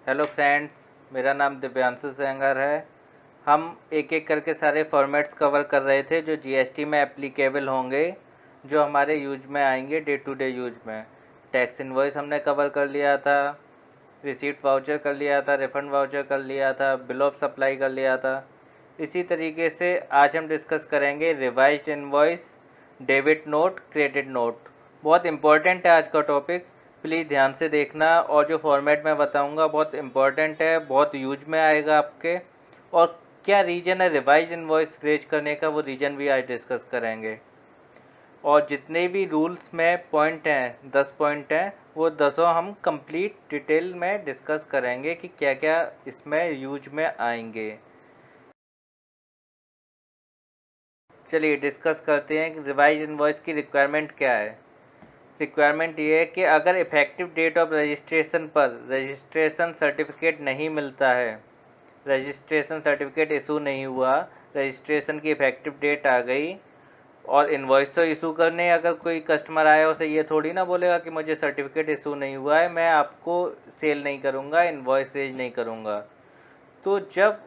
Hello friends, मेरा नाम दिव्यांशु सेंगर है। हम एक एक करके सारे फॉर्मेट्स कवर कर रहे थे जो जीएसटी में एप्लीकेबल होंगे, जो हमारे यूज में आएंगे डे टू डे यूज में। टैक्स इनवॉइस हमने कवर कर लिया था, रिसीट वाउचर कर लिया था, रिफ़ंड वाउचर कर लिया था, बिल ऑफ सप्लाई कर लिया था। इसी तरीके से आज हम डिस्कस करेंगे revised invoice, debit note, credit note. बहुत इम्पोर्टेंट है आज का टॉपिक, प्लीज़ ध्यान से देखना। और जो फॉर्मेट मैं बताऊंगा बहुत इम्पोर्टेंट है, बहुत यूज में आएगा आपके। और क्या रीज़न है रिवाइज इनवॉइस रेज करने का, वो रीज़न भी आज डिस्कस करेंगे। और जितने भी रूल्स में पॉइंट हैं, 10 पॉइंट हैं, वो 10 हम कंप्लीट डिटेल में डिस्कस करेंगे कि क्या क्या इसमें यूज में आएंगे। चलिए डिस्कस करते हैं कि रिवाइज इनवॉइस की रिक्वायरमेंट क्या है। रिक्वायरमेंट ये है कि अगर इफ़ेक्टिव डेट ऑफ रजिस्ट्रेशन पर रजिस्ट्रेशन सर्टिफिकेट नहीं मिलता है, रजिस्ट्रेशन सर्टिफिकेट इशू नहीं हुआ, रजिस्ट्रेशन की इफ़ेक्टिव डेट आ गई और इनवॉइस तो इशू करने, अगर कोई कस्टमर आया उसे ये थोड़ी ना बोलेगा कि मुझे सर्टिफिकेट इशू नहीं हुआ है, मैं आपको सेल नहीं करूँगा, इनवॉइस रेज नहीं करूँगा। तो जब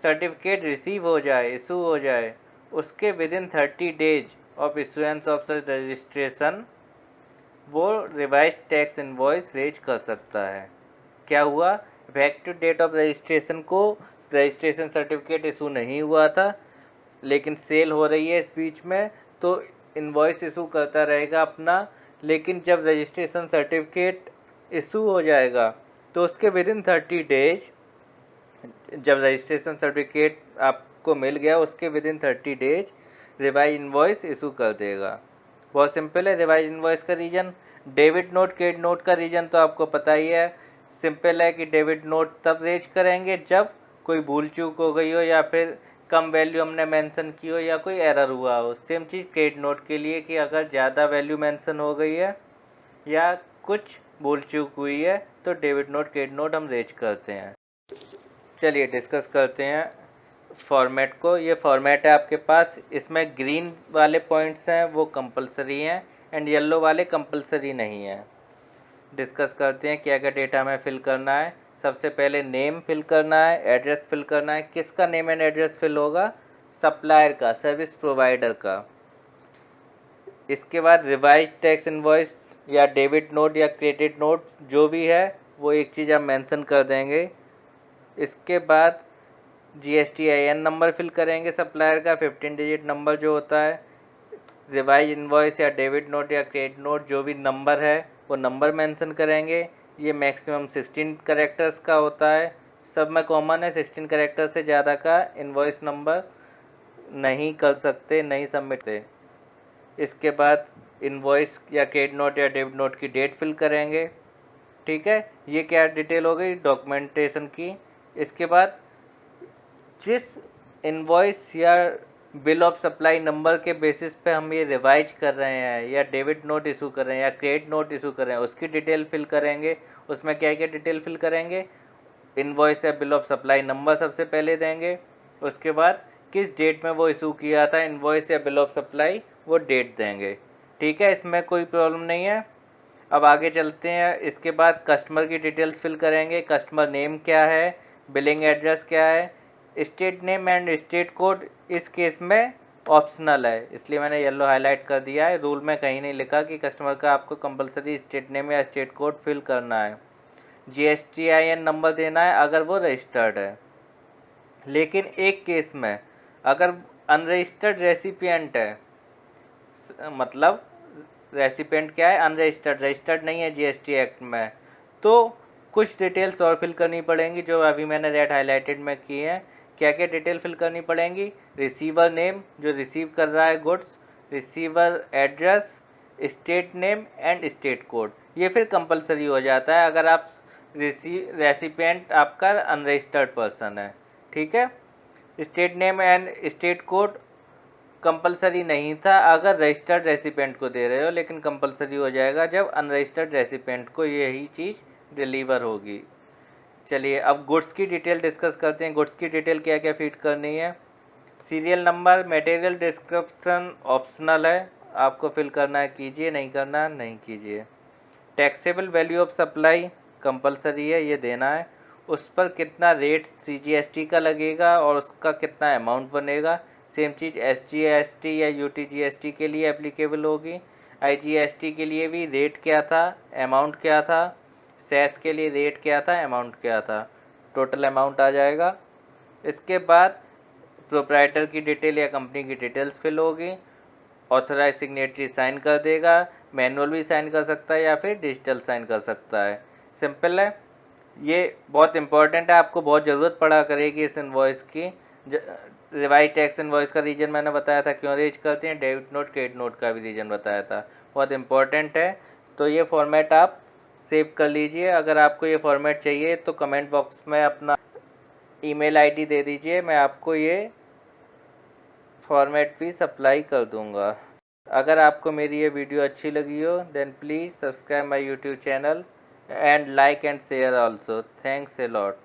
सर्टिफिकेट रिसीव हो जाए, इशू हो जाए, उसके within 30 days of issuance of such registration वो रिवाइज टैक्स इनवॉइस रेज कर सकता है। क्या हुआ, इफेक्टिव डेट ऑफ रजिस्ट्रेशन को रजिस्ट्रेशन सर्टिफिकेट इशू नहीं हुआ था, लेकिन सेल हो रही है इस बीच में, तो इनवॉइस इशू करता रहेगा अपना। लेकिन जब रजिस्ट्रेशन सर्टिफिकेट इशू हो जाएगा तो उसके विदिन 30 डेज, जब रजिस्ट्रेशन सर्टिफिकेट आपको मिल गया उसके within 30 days revise invoice issue कर देगा। बहुत सिंपल है रिवाइज इनवॉइस का reason. Debit note, credit note का रीजन तो आपको पता ही है, सिंपल है कि डेबिट नोट तब रेज करेंगे जब कोई भूल चूक हो गई हो या फिर कम वैल्यू हमने मेंशन की हो या कोई एरर हुआ हो। सेम चीज़ क्रेडिट नोट के लिए कि अगर ज़्यादा वैल्यू मेंशन हो गई है या कुछ भूल चूक हुई है तो डेबिट नोट, क्रेडिट नोट हम रेज करते हैं। चलिए डिस्कस करते हैं फॉर्मेट को। ये फॉर्मेट है आपके पास, इसमें ग्रीन वाले पॉइंट्स हैं वो कंपलसरी हैं एंड येलो वाले कंपलसरी नहीं हैं। डिस्कस करते हैं क्या क्या डेटा हमें फिल करना है। सबसे पहले नेम फिल करना है, एड्रेस फिल करना है। किसका नेम एंड एड्रेस फिल होगा? सप्लायर का, सर्विस प्रोवाइडर का। इसके बाद रिवाइज टैक्स इनवॉइस या डेबिट नोट या क्रेडिट नोट जो भी है वो एक चीज़ आप मेंशन कर देंगे। इसके बाद GSTIN नंबर फिल करेंगे सप्लायर का, 15 डिजिट नंबर जो होता है। रिवाइज इनवॉइस या डेबिट नोट या क्रेडिट नोट जो भी नंबर है वो नंबर मेंशन करेंगे। ये मैक्सिमम 16 कैरेक्टर्स का होता है, सब में कॉमन है। 16 कैरेक्टर से ज़्यादा का इनवॉइस नंबर नहीं कर सकते, नहीं सबमिट। इसके बाद इनवॉइस या क्रेडिट नोट या डेबिट नोट की डेट फिल करेंगे। ठीक है, ये क्या डिटेल हो गई डॉक्यूमेंटेशन की। इसके बाद जिस इनवॉइस या बिल ऑफ सप्लाई नंबर के बेसिस पे हम ये रिवाइज कर रहे हैं या डेबिट नोट इशू कर रहे हैं या क्रेडिट नोट इशू कर रहे हैं उसकी डिटेल फिल करेंगे। उसमें क्या क्या डिटेल फिल करेंगे? इनवॉइस या बिल ऑफ सप्लाई नंबर सबसे पहले देंगे, उसके बाद किस डेट में वो इशू किया था इनवॉइस या बिल ऑफ सप्लाई, वो डेट देंगे। ठीक है, इसमें कोई प्रॉब्लम नहीं है। अब आगे चलते हैं। इसके बाद कस्टमर की डिटेल्स फिल करेंगे। कस्टमर नेम क्या है, बिलिंग एड्रेस क्या है। State name and state code इस केस में ऑप्शनल है, इसलिए मैंने येलो हाईलाइट कर दिया है। रूल में कहीं नहीं लिखा कि कस्टमर का आपको कंपलसरी स्टेट नेम या स्टेट कोड फिल करना है। GSTIN नंबर देना है अगर वो रजिस्टर्ड है। लेकिन एक केस में अगर अनरजिस्टर्ड रेसिपिएंट है, मतलब रेसिपेंट क्या है? अनरजिस्टर्ड, रजिस्टर्ड नहीं है GST एक्ट में, तो कुछ डिटेल्स और फिल करनी पड़ेंगी जो अभी मैंने रेड हाईलाइटेड में की हैं। क्या क्या डिटेल फिल करनी पड़ेंगी? रिसीवर नेम जो रिसीव कर रहा है goods, receiver address, state name and state code. ये फिर कंपलसरी हो जाता है अगर आप रेसिपेंट आपका अनरजिस्टर्ड पर्सन है। ठीक है, state name and state code compulsory नहीं था अगर रजिस्टर्ड रेसिपेंट को दे रहे हो, लेकिन कंपलसरी हो जाएगा जब अनरजिस्टर्ड रेसिपेंट को यही चीज़ डिलीवर होगी। चलिए अब गुड्स की डिटेल डिस्कस करते हैं। गुड्स की डिटेल क्या क्या फीड करनी है। Serial number, material description optional है, आपको फिल करना है कीजिए, नहीं करना नहीं कीजिए। Taxable value of supply compulsory है, ये देना है। उस पर कितना रेट CGST का लगेगा और उसका कितना अमाउंट बनेगा। सेम चीज़ SGST या UTGST के लिए एप्लीकेबल होगी। IGST के लिए भी रेट क्या था, अमाउंट क्या था, सेस के लिए रेट क्या था, अमाउंट क्या था, टोटल अमाउंट आ जाएगा। इसके बाद प्रोप्राइटर की डिटेल या कंपनी की डिटेल्स फिल होगी। ऑथराइज सिग्नेटरी साइन कर देगा, मैनुअल भी साइन कर सकता है या फिर डिजिटल साइन कर सकता है। सिंपल है, ये बहुत इंपॉर्टेंट है, आपको बहुत ज़रूरत पड़ा करेगी इस इनवॉइस की। रिवाइज टैक्स इनवॉइस का रीजन मैंने बताया था क्यों रेज करते हैं, डेबिट नोट क्रेडिट नोट का भी रीजन बताया था, बहुत इंपॉर्टेंट है। तो ये फॉर्मेट आप सेव कर लीजिए। अगर आपको ये फॉर्मेट चाहिए तो कमेंट बॉक्स में अपना ईमेल आईडी दे दीजिए, मैं आपको ये फॉर्मेट भी सप्लाई कर दूंगा। अगर आपको मेरी ये वीडियो अच्छी लगी हो then please subscribe my YouTube channel and like and share also. Thanks a lot.